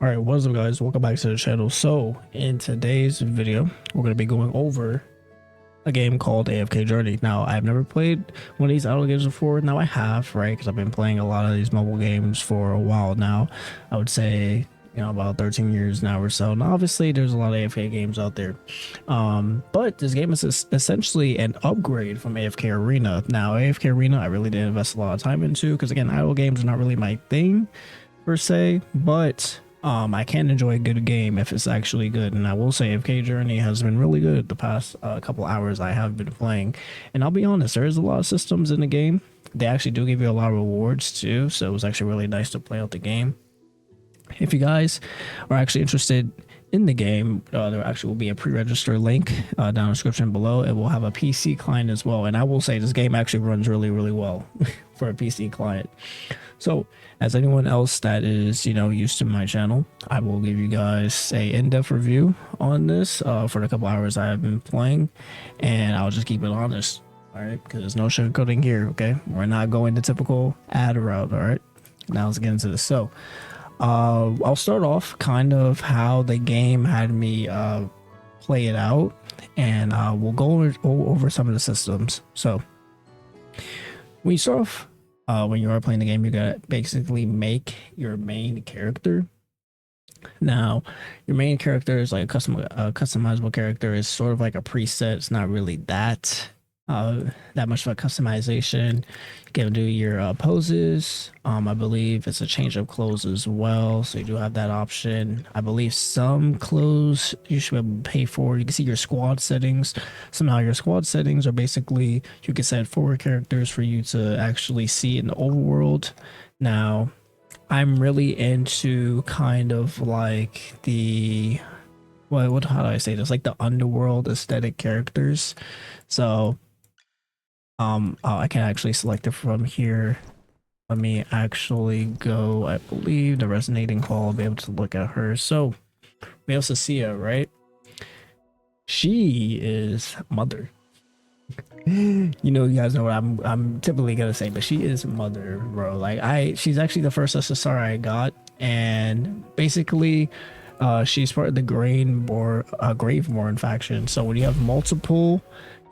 All right, what's up, guys? Welcome back to the channel. So, in today's video, we're going to be going over a game called AFK Journey. Now, I've never played one of these idle games before. Now, I have, right? Because I've been playing a lot of these mobile games for a while now. I would say, about 13 years now or so. Now, obviously, there's a lot of AFK games out there. But this game is essentially an upgrade from AFK Arena. Now, AFK Arena, I really did invest a lot of time into because, again, idle games are not really my thing per se, but I can enjoy a good game if it's actually good. And I will say AFK Journey has been really good the past couple hours I have been playing. And I'll be honest, there is a lot of systems in the game. They actually do give you a lot of rewards too, so it was actually really nice to play out the game. If you guys are actually interested in the game, there actually will be a pre-register link down in the description below. It will have a PC client as well, and I will say this game actually runs really well for a PC client. So as anyone else that is used to my channel, I will give you guys a in-depth review on this for the couple hours I have been playing, and I'll just keep it honest, all right, because there's no sugarcoating here. Okay, we're not going the typical ad route. All right, now let's get into this. So I'll start off kind of how the game had me play it out, and we'll go over some of the systems. So when you start off, when you are playing the game, you gotta basically make your main character. Now, your main character is like a customizable character. Is sort of like a preset. It's not really that much of a customization. You can do your poses. I believe it's a change of clothes as well, so you do have that option. I believe some clothes you should be able to pay for. You can see your squad settings. Somehow your squad settings are basically, you can set 4 characters for you to actually see in the overworld. Now, I'm really into kind of like the how do I say this, like the underworld aesthetic characters. So I can actually select it from here. Let me actually go, I believe the resonating call, I'll be able to look at her. So we have Cecilia, right? She is mother. You guys know what I'm typically gonna say, but she is mother, bro. Like she's actually the first SSR I got, and basically she's part of the Graveborn faction. So when you have multiple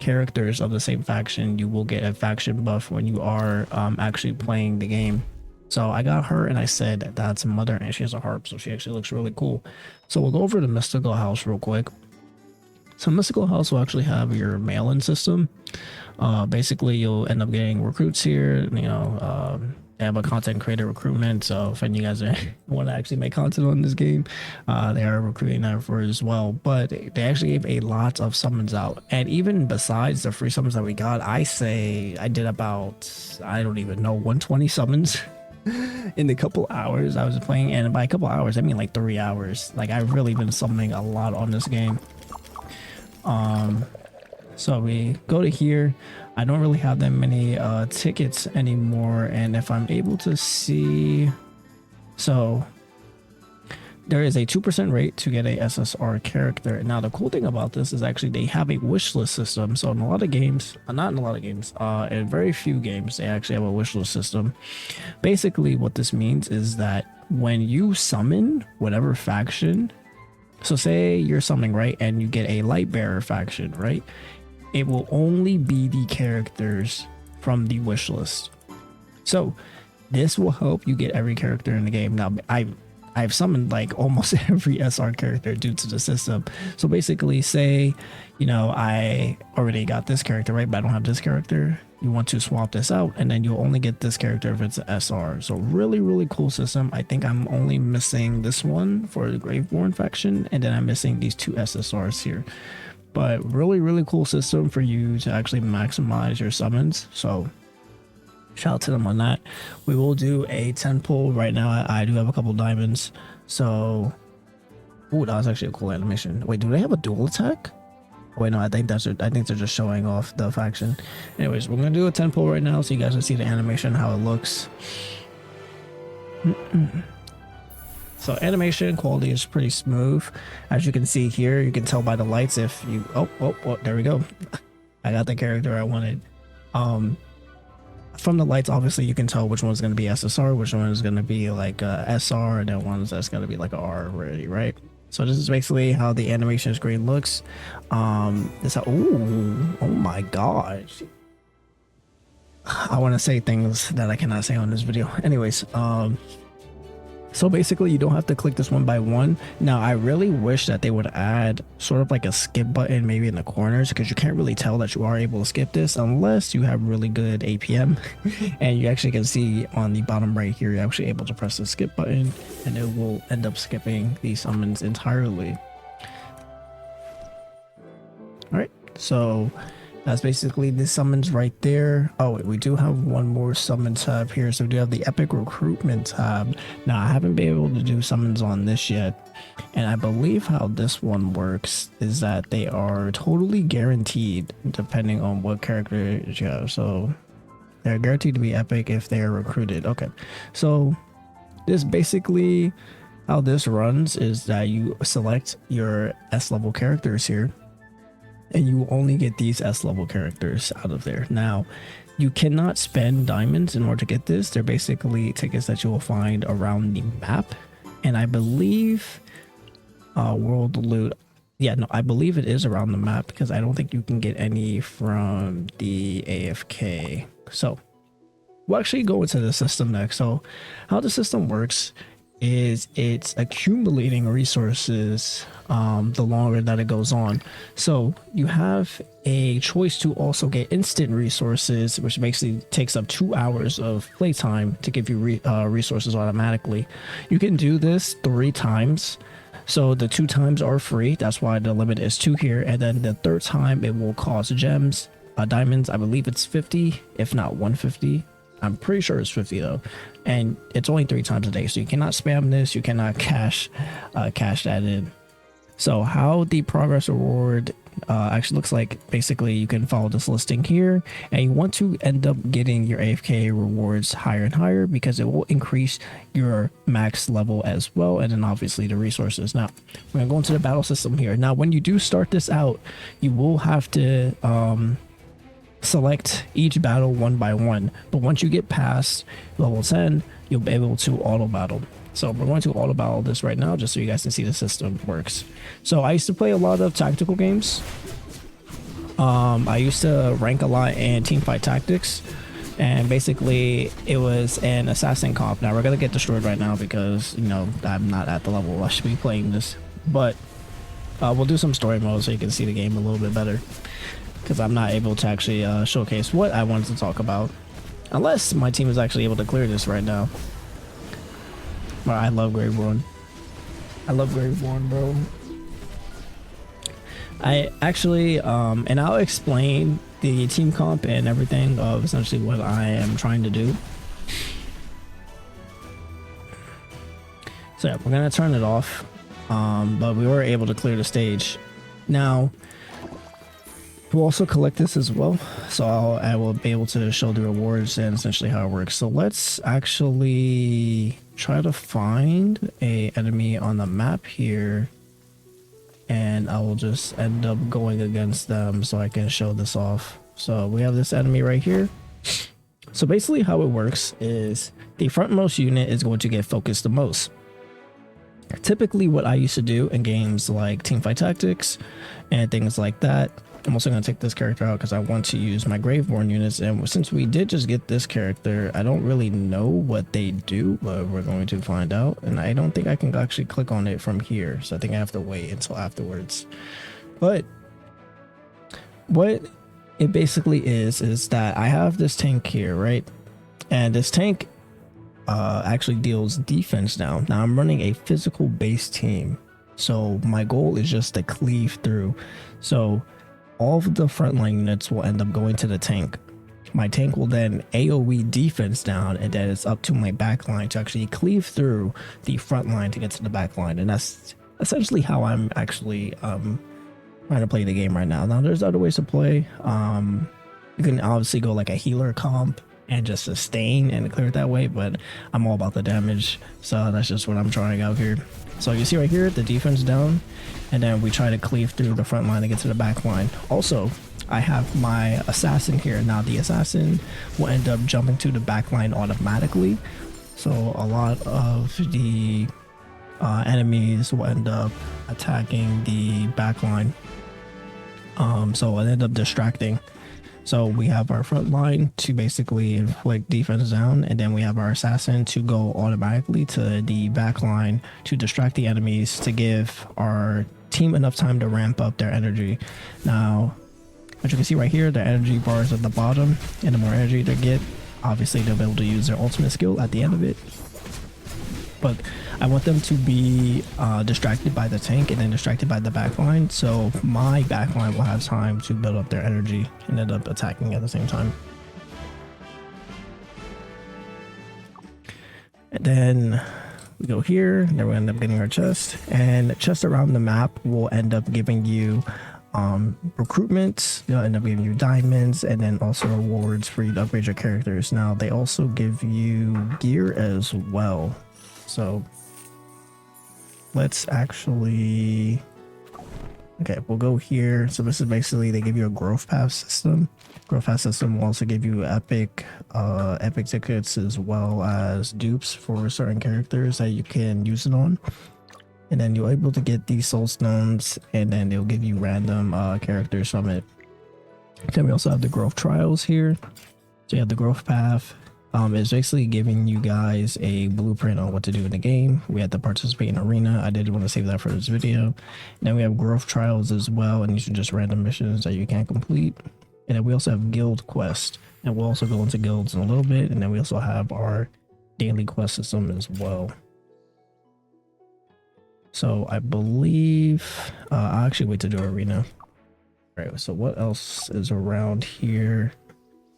characters of the same faction, you will get a faction buff when you are actually playing the game. So I got her, and I said that's mother, and she has a harp, so she actually looks really cool. So we'll go over the mystical house real quick. So mystical house will actually have your mail-in system. Basically you'll end up getting recruits here. They have a content creator recruitment, so if any of you guys want to actually make content on this game, they are recruiting that for as well. But they actually gave a lot of summons out, and even besides the free summons that we got, I say I did about, I don't even know, 120 summons in the couple hours I was playing. And by a couple hours I mean like 3 hours. Like I've really been summoning a lot on this game. So we go to here. I don't really have that many tickets anymore, and if I'm able to see, so there is a 2% rate to get a SSR character. Now the cool thing about this is actually they have a wishlist system. So in a lot of games, not in a lot of games, in very few games, they actually have a wishlist system. Basically what this means is that when you summon whatever faction, so say you're summoning, right, and you get a light bearer faction, right, it will only be the characters from the wish list. So this will help you get every character in the game. Now I've summoned like almost every SR character due to the system. So basically say I already got this character, right, but I don't have this character. You want to swap this out, and then you'll only get this character if it's an SR. So really cool system. I think I'm only missing this one for the Graveborn faction, and then I'm missing these 2 SSRs here. But really cool system for you to actually maximize your summons. So shout out to them on that. We will do a 10 pull right now. I do have a couple diamonds. So oh, that was actually a cool animation. Wait, do they have a dual attack? Wait, no, I think they're just showing off the faction. Anyways, we're gonna do a 10 pull right now so you guys can see the animation, how it looks. So animation quality is pretty smooth. As you can see here, you can tell by the lights if you, oh, there we go. I got the character I wanted. from the lights, obviously you can tell which one's going to be SSR, which one is going to be like SR, and then ones that's going to be like a R already, right? So this is basically how the animation screen looks. This how, ooh, oh my gosh. I want to say things that I cannot say on this video. Anyways, so basically you don't have to click this one by one. Now I really wish that they would add sort of like a skip button maybe in the corners, because you can't really tell that you are able to skip this unless you have really good APM. And you actually can see on the bottom right here, you're actually able to press the skip button and it will end up skipping these summons entirely. All right, so that's basically the summons right there. Oh, wait, we do have one more summon tab here. So we do have the epic recruitment tab. Now I haven't been able to do summons on this yet, and I believe how this one works is that they are totally guaranteed depending on what character you have. So they're guaranteed to be epic if they are recruited. Okay, so this basically how this runs is that you select your S level characters here, and you will only get these S level characters out of there. Now, you cannot spend diamonds in order to get this. They're basically tickets that you will find around the map. And I believe world loot. Yeah, no, I believe it is around the map, because I don't think you can get any from the AFK. So we'll actually go into the system next. So how the system works is it's accumulating resources the longer that it goes on. So you have a choice to also get instant resources, which basically takes up 2 hours of playtime to give you resources automatically. You can do this 3 times. So the 2 times are free. That's why the limit is 2 here. And then the 3rd time it will cost gems, diamonds. I believe it's 50, if not 150. I'm pretty sure it's 50 though, and it's only 3 times a day, so you cannot spam this. You cannot cash that in. So how the progress reward actually looks like, basically you can follow this listing here, and you want to end up getting your AFK rewards higher and higher, because it will increase your max level as well, and then obviously the resources. Now we're gonna go into the battle system here. Now when you do start this out, you will have to select each battle one by one, but once you get past level 10, you'll be able to auto battle. So we're going to auto battle this right now, just so you guys can see the system works. So I used to play a lot of tactical games. I used to rank a lot in teamfight tactics, and basically it was an assassin comp. Now we're gonna get destroyed right now because, you know, I'm not at the level I should be playing this, but we'll do some story mode so you can see the game a little bit better, because I'm not able to actually showcase what I wanted to talk about unless my team is actually able to clear this right now. But I love Graveborn. I love Graveborn, bro. I actually and I'll explain the team comp and everything of essentially what I am trying to do. So yeah, we're gonna turn it off, but we were able to clear the stage. Now we'll also collect this as well, so I will be able to show the rewards and essentially how it works. So let's actually try to find a enemy on the map here, and I will just end up going against them so I can show this off. So we have this enemy right here. So basically how it works is the frontmost unit is going to get focused the most. Typically what I used to do in games like Teamfight Tactics and things like that, I'm also going to take this character out because I want to use my Graveborn units, and since we did just get this character, I don't really know what they do, but we're going to find out. And I don't think I can actually click on it from here, so I think I have to wait until afterwards. But what it basically is that I have this tank here, right? And this tank actually deals defense now. Now I'm running a physical based team, so my goal is just to cleave through. So all of the frontline units will end up going to the tank. My tank will then AoE defense down, and then it's up to my backline to actually cleave through the front line to get to the backline. And that's essentially how I'm actually trying to play the game right now. Now there's other ways to play. You can obviously go like a healer comp and just sustain and clear it that way, but I'm all about the damage, so that's just what I'm trying out here. So you see right here, the defense down, and then we try to cleave through the front line to get to the back line. Also, I have my assassin here. Now the assassin will end up jumping to the back line automatically, so a lot of the enemies will end up attacking the back line, so it end up distracting. So we have our front line to basically inflict defense down, and then we have our assassin to go automatically to the back line to distract the enemies, to give our team enough time to ramp up their energy. Now, as you can see right here, the energy bars at the bottom, and the more energy they get, obviously they'll be able to use their ultimate skill at the end of it. But I want them to be distracted by the tank and then distracted by the backline, so my backline will have time to build up their energy and end up attacking at the same time. And then we go here, and then we end up getting our chest, and chests around the map will end up giving you recruitment. They'll end up giving you diamonds, and then also rewards for you to upgrade your characters. Now they also give you gear as well. So let's actually, okay, we'll go here. So this is basically, they give you a growth path system. Growth path system will also give you epic tickets as well as dupes for certain characters that you can use it on. And then you're able to get these soul stones, and then they'll give you random characters from it. Then we also have the growth trials here. So you have the growth path. It's basically giving you guys a blueprint on what to do in the game. We had to participate in Arena. I did want to save that for this video. And then we have growth trials as well, and these are just random missions that you can't complete. And then we also have guild quest, and we'll also go into guilds in a little bit. And then we also have our daily quest system as well. So I believe I'll actually wait to do Arena. All right, so what else is around here?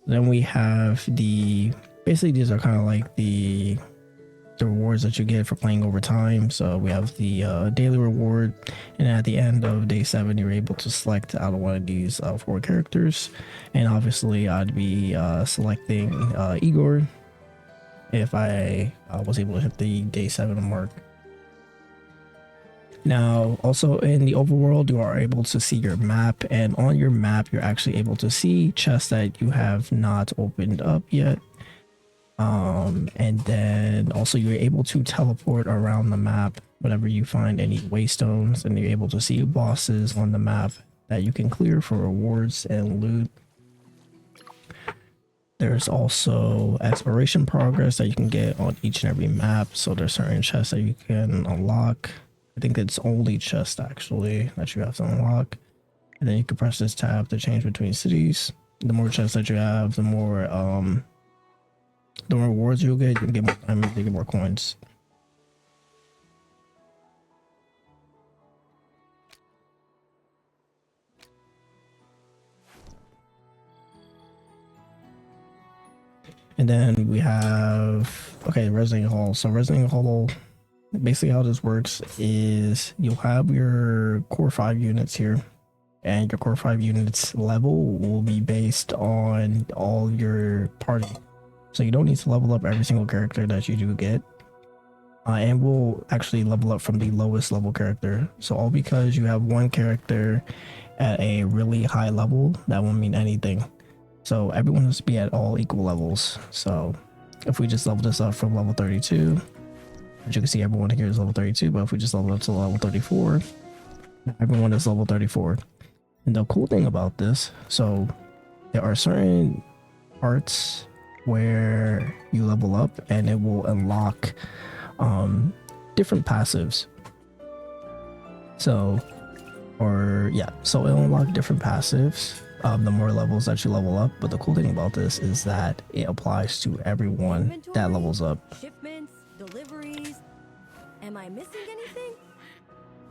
Then we have the, basically these are kind of like the rewards that you get for playing over time. So we have the daily reward, and at the end of day 7 you're able to select out of one of these 4 characters. And obviously I'd be selecting Igor if I was able to hit the day 7 mark. Now also in the overworld, you are able to see your map, and on your map you're actually able to see chests that you have not opened up yet. And then also you're able to teleport around the map whenever you find any waystones, and you're able to see bosses on the map that you can clear for rewards and loot. There's also exploration progress that you can get on each and every map, so there's certain chests that you can unlock. I think it's only chests actually that you have to unlock, and then you can press this tab to change between cities. The more chests that you have, the more rewards you'll get. You can get more diamonds, you get more coins. And then we have, okay, Resident Hall. So Resident Hall, basically how this works is you'll have your core 5 units here, and your core 5 units level will be based on all your party. So you don't need to level up every single character that you do get, and we'll actually level up from the lowest level character. So all because you have one character at a really high level, that won't mean anything. So everyone has to be at all equal levels. So if we just level this up from level 32, as you can see, everyone here is level 32, but if we just level up to level 34, everyone is level 34. And the cool thing about this, so there are certain parts where you level up and it will unlock different passives. So it'll unlock different passives the more levels that you level up. But the cool thing about this is that it applies to everyone that levels up. Shipments, deliveries. Am I missing anything?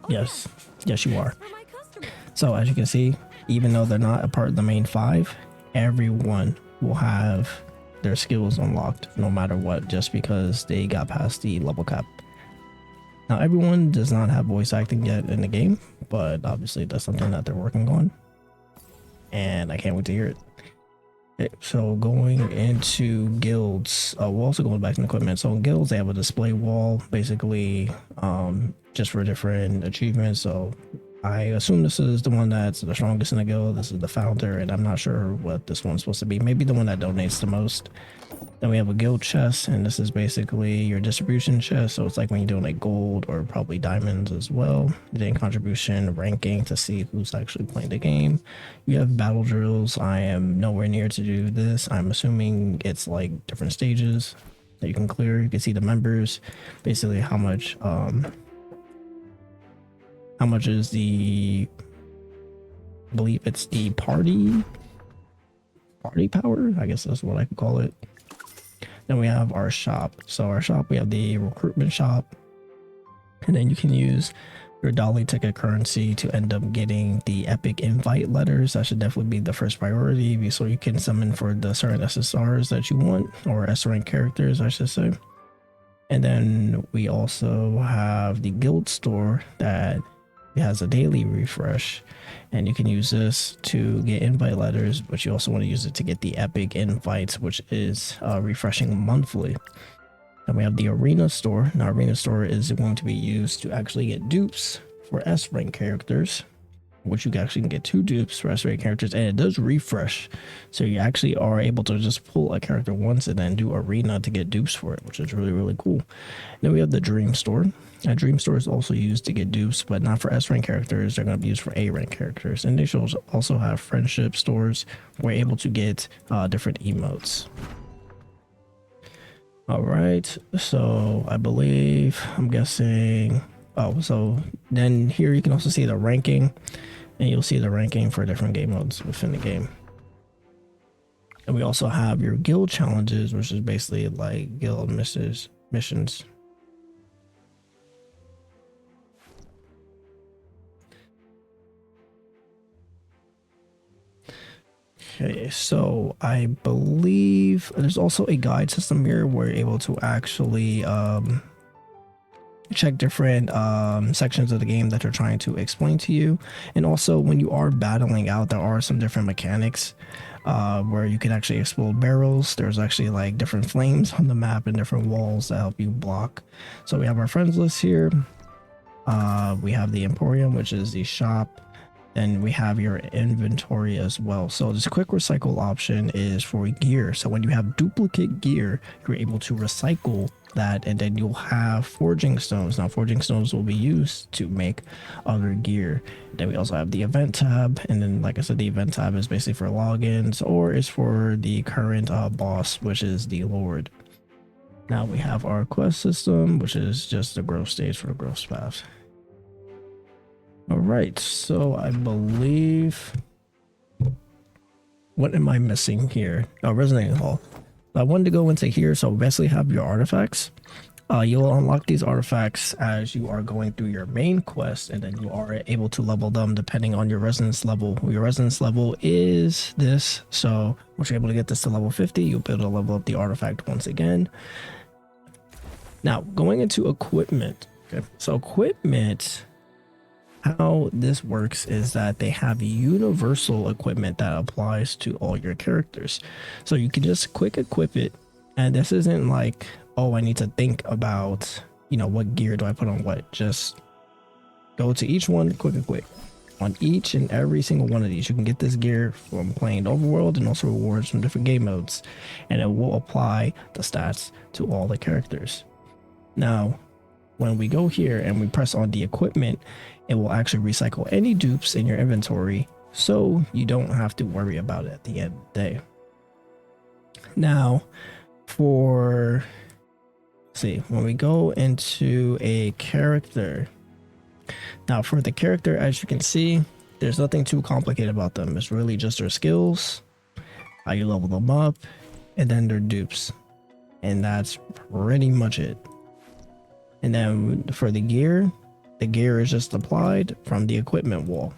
Oh, yes you are. for my customers. So as you can see, even though they're not a part of the main 5, everyone will have their skills unlocked no matter what, just because they got past the level cap. Now everyone does not have voice acting yet in the game, but obviously that's something that they're working on, and I can't wait to hear it. Okay, so going into guilds, we're also going back to equipment. So in guilds, they have a display wall, basically just for different achievements. So I assume this is the one that's the strongest in the guild. This is the founder, and I'm not sure what this one's supposed to be. Maybe the one that donates the most. Then we have a guild chest, and this is basically your distribution chest. So it's like when you're doing like gold or probably diamonds as well. Then contribution ranking to see who's actually playing the game. You have battle drills. I am nowhere near to do this. I'm assuming it's like different stages that you can clear. You can see the members, basically how much is the, I believe it's the party power, I guess that's what I could call it. Then we have our shop. So our shop, we have the recruitment shop, and then you can use your dolly ticket currency to end up getting the epic invite letters. That should definitely be the first priority, so you can summon for the certain SSRs that you want, or S rank characters I should say. And then we also have the guild store that has a daily refresh, and you can use this to get invite letters, but you also want to use it to get the epic invites, which is refreshing monthly. And we have the arena store. Now arena store is going to be used to actually get dupes for S rank characters, which you actually can get 2 dupes for S rank characters, and it does refresh, so you actually are able to just pull a character once and then do arena to get dupes for it, which is really, really cool. Then we have the dream store. A dream store is also used to get dupes, but not for S rank characters. They're going to be used for A rank characters. And they should also have friendship stores where you're able to get different emotes. All right, so I believe, I'm guessing, oh, so then here you can also see the ranking, and you'll see the ranking for different game modes within the game. And we also have your guild challenges, which is basically like guild missions. Okay, so I believe there's also a guide system here where you're able to actually check different sections of the game that they're trying to explain to you. And also when you are battling out, there are some different mechanics where you can actually explode barrels. There's actually like different flames on the map and different walls that help you block. So we have our friends list here. We have the Emporium, which is the shop. Then we have your inventory as well. So this quick recycle option is for gear. So when you have duplicate gear, you're able to recycle that, and then you'll have forging stones. Now forging stones will be used to make other gear. Then we also have the event tab, and then like I said, the event tab is basically for logins, or is for the current boss, which is the Lord. Now we have our quest system, which is just the growth stage for the growth path. All right, so I believe, what am I missing here? Oh, Resonating Hall. I wanted to go into here, so basically have your artifacts. You'll unlock these artifacts as you are going through your main quest, and then you are able to level them depending on your resonance level. Your resonance level is this, so once you're able to get this to level 50, you'll be able to level up the artifact once again. Now, going into equipment. Okay, so equipment, how this works is that they have universal equipment that applies to all your characters. So you can just quick equip it, and this isn't like, oh, I need to think about, you know, what gear do I put on what. Just go to each one, quick equip. On each and every single one of these, you can get this gear from playing Overworld and also rewards from different game modes, and it will apply the stats to all the characters. Now, when we go here and we press on the equipment, it will actually recycle any dupes in your inventory, so you don't have to worry about it at the end of the day. Now, for, let's see, when we go into a character, now for the character, as you can see, there's nothing too complicated about them. It's really just their skills, how you level them up, and then their dupes, and that's pretty much it. And then for the gear is just applied from the equipment wall.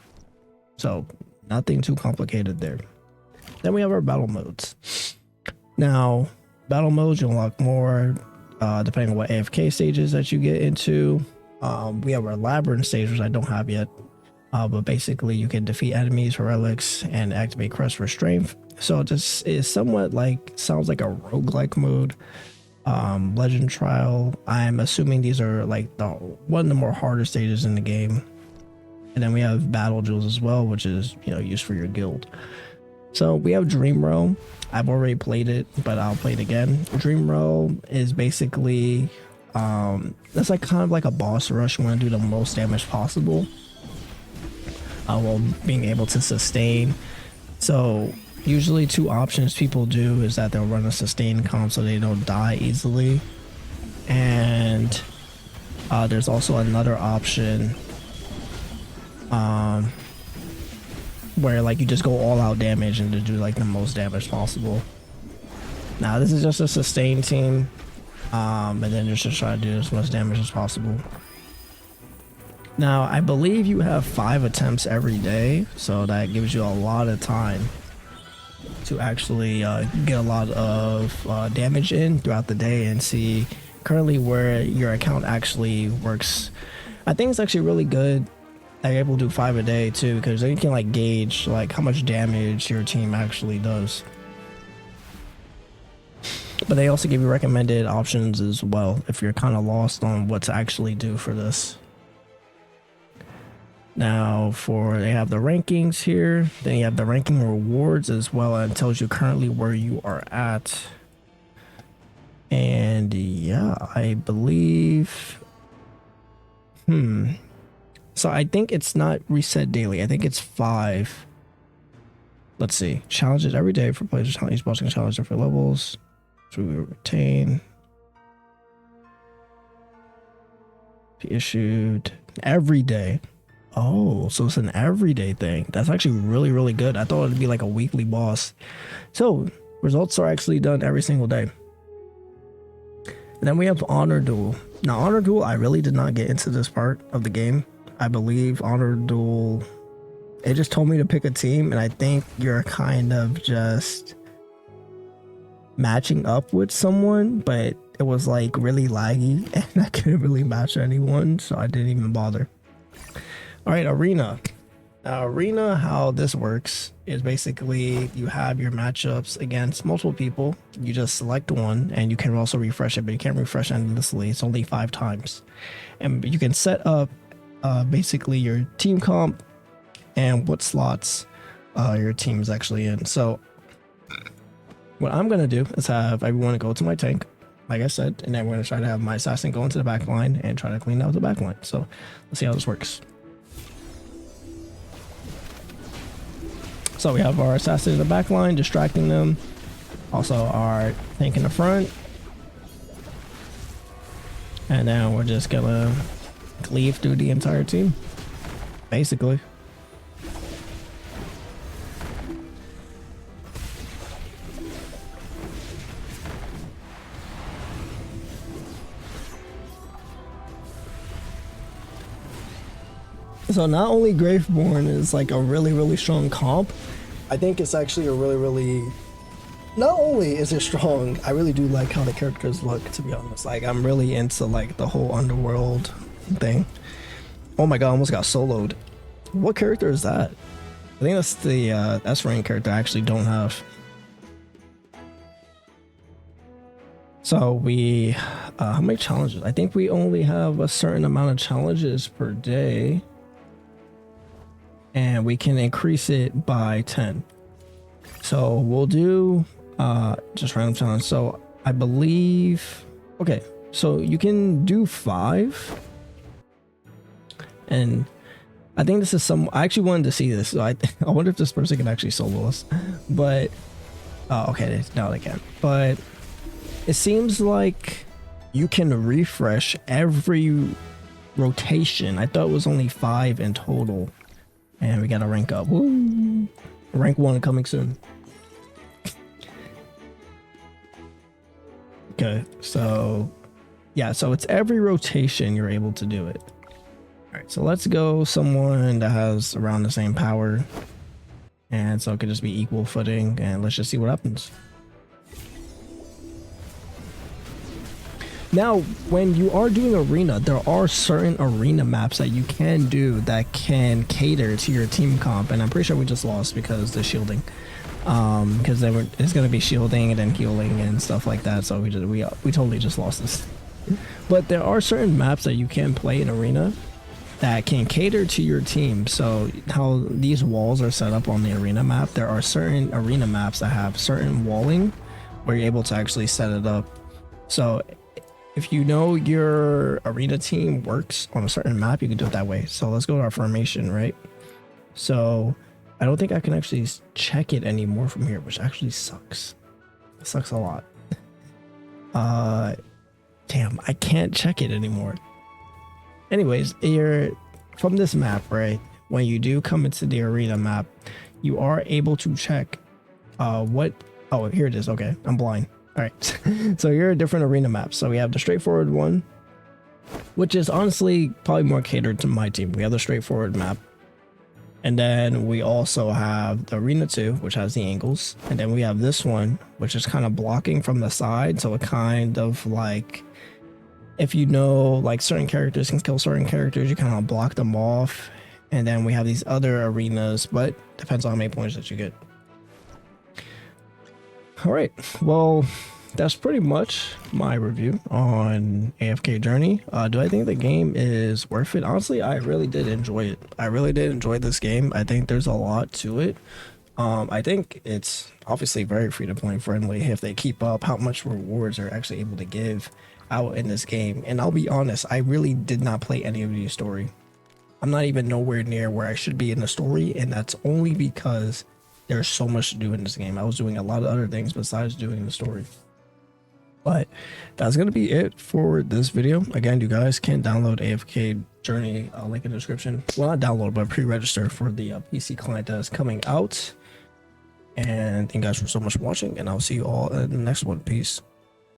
So nothing too complicated there. Then we have our battle modes. Now, battle modes, you unlock more depending on what AFK stages that you get into. We have our labyrinth stage, which I don't have yet. But basically you can defeat enemies for relics and activate crest for strength. So this is somewhat like, sounds like a roguelike mode. Legend trial, I'm assuming these are like one of the more harder stages in the game. And then we have battle jewels as well, which is, you know, used for your guild. So we have Dream Row. I've already played it, but I'll play it again. Dream Row is basically that's like kind of like a boss rush. You want to do the most damage possible while being able to sustain. So usually two options people do is that they'll run a sustain comp so they don't die easily, and there's also another option where like you just go all out damage and to do like the most damage possible. Now this is just a sustain team, and then you're just trying to do as much damage as possible. Now I believe you have 5 attempts every day, so that gives you a lot of time to actually get a lot of damage in throughout the day and see currently where your account actually works. I think it's actually really good that you're able to do 5 a day too, because then you can like gauge like how much damage your team actually does. But they also give you recommended options as well if you're kind of lost on what to actually do for this. Now they have the rankings here, then you have the ranking rewards as well, and it tells you currently where you are at. And yeah, I believe so I think it's not reset daily. I think it's 5. Let's see. Challenges every day for players each boss can challenge different levels. So we retain. Be issued every day. Oh, so it's an everyday thing. That's actually really, really good. I thought it'd be like a weekly boss. So results are actually done every single day. And then we have Honor Duel. Now Honor Duel, I really did not get into this part of the game. I believe Honor Duel, it just told me to pick a team, and I think you're kind of just matching up with someone, but it was like really laggy and I couldn't really match anyone, so I didn't even bother. All right, Arena. Now, Arena, how this works is basically you have your matchups against multiple people. You just select one, and you can also refresh it, but you can't refresh endlessly. It's only 5 times. And you can set up basically your team comp and what slots your team is actually in. So what I'm going to do is have everyone go to my tank, like I said, and then we're going to try to have my assassin go into the back line and try to clean out the back line. So let's see how this works. So we have our assassin in the back line, distracting them. Also our tank in the front. And then we're just gonna cleave through the entire team, basically. So not only Graveborn is like a really, really strong comp, I think it's actually a really, not only is it strong, I really do like how the characters look, to be honest. Like I'm really into like the whole Underworld thing. Oh my god, I almost got soloed. What character is that? I think that's the S rank character I actually don't have. So we, how many challenges? I think we only have a certain amount of challenges per day. And we can increase it by 10. So we'll do just random challenge. So I believe, okay, so you can do 5. And I think this is I actually wanted to see this. So I wonder if this person can actually solo us. But, okay, now they can. But it seems like you can refresh every rotation. I thought it was only 5 in total. And we gotta rank up. Woo! Rank 1 coming soon. Okay, so yeah, so it's every rotation you're able to do it. All right, so let's go someone that has around the same power, and so it could just be equal footing, and let's just see what happens. Now, when you are doing arena, there are certain arena maps that you can do that can cater to your team comp, and I'm pretty sure we just lost because the shielding, because it's going to be shielding and then healing and stuff like that. So we totally just lost this. But there are certain maps that you can play in arena that can cater to your team. So how these walls are set up on the arena map, there are certain arena maps that have certain walling where you're able to actually set it up. So if you know your arena team works on a certain map, you can do it that way. So let's go to our formation, right? So I don't think I can actually check it anymore from here, which actually sucks. It sucks a lot. Damn, I can't check it anymore. Anyways, you're from this map, right? When you do come into the arena map, you are able to check what. Oh, here it is. Okay, I'm blind. All right. So you're a different arena map. So we have the straightforward one, which is honestly probably more catered to my team. We have the straightforward map. And then we also have the arena 2, which has the angles. And then we have this one, which is kind of blocking from the side. So it kind of like, if you know, like certain characters can kill certain characters, you kind of block them off. And then we have these other arenas, but depends on how many points that you get. All right, well, that's pretty much my review on AFK Journey. Do I think the game is worth it? Honestly, I really did enjoy it. I really did enjoy this game. I think there's a lot to it. I think it's obviously very free-to-play friendly if they keep up how much rewards they're actually able to give out in this game. And I'll be honest, I really did not play any of the story. I'm not even nowhere near where I should be in the story, and that's only because there's so much to do in this game. I was doing a lot of other things besides doing the story. But that's going to be it for this video. Again, you guys can download AFK Journey, link in the description. Well, not download, but pre-register for the PC client that is coming out. And thank you guys for so much for watching, and I'll see you all in the next one. Peace.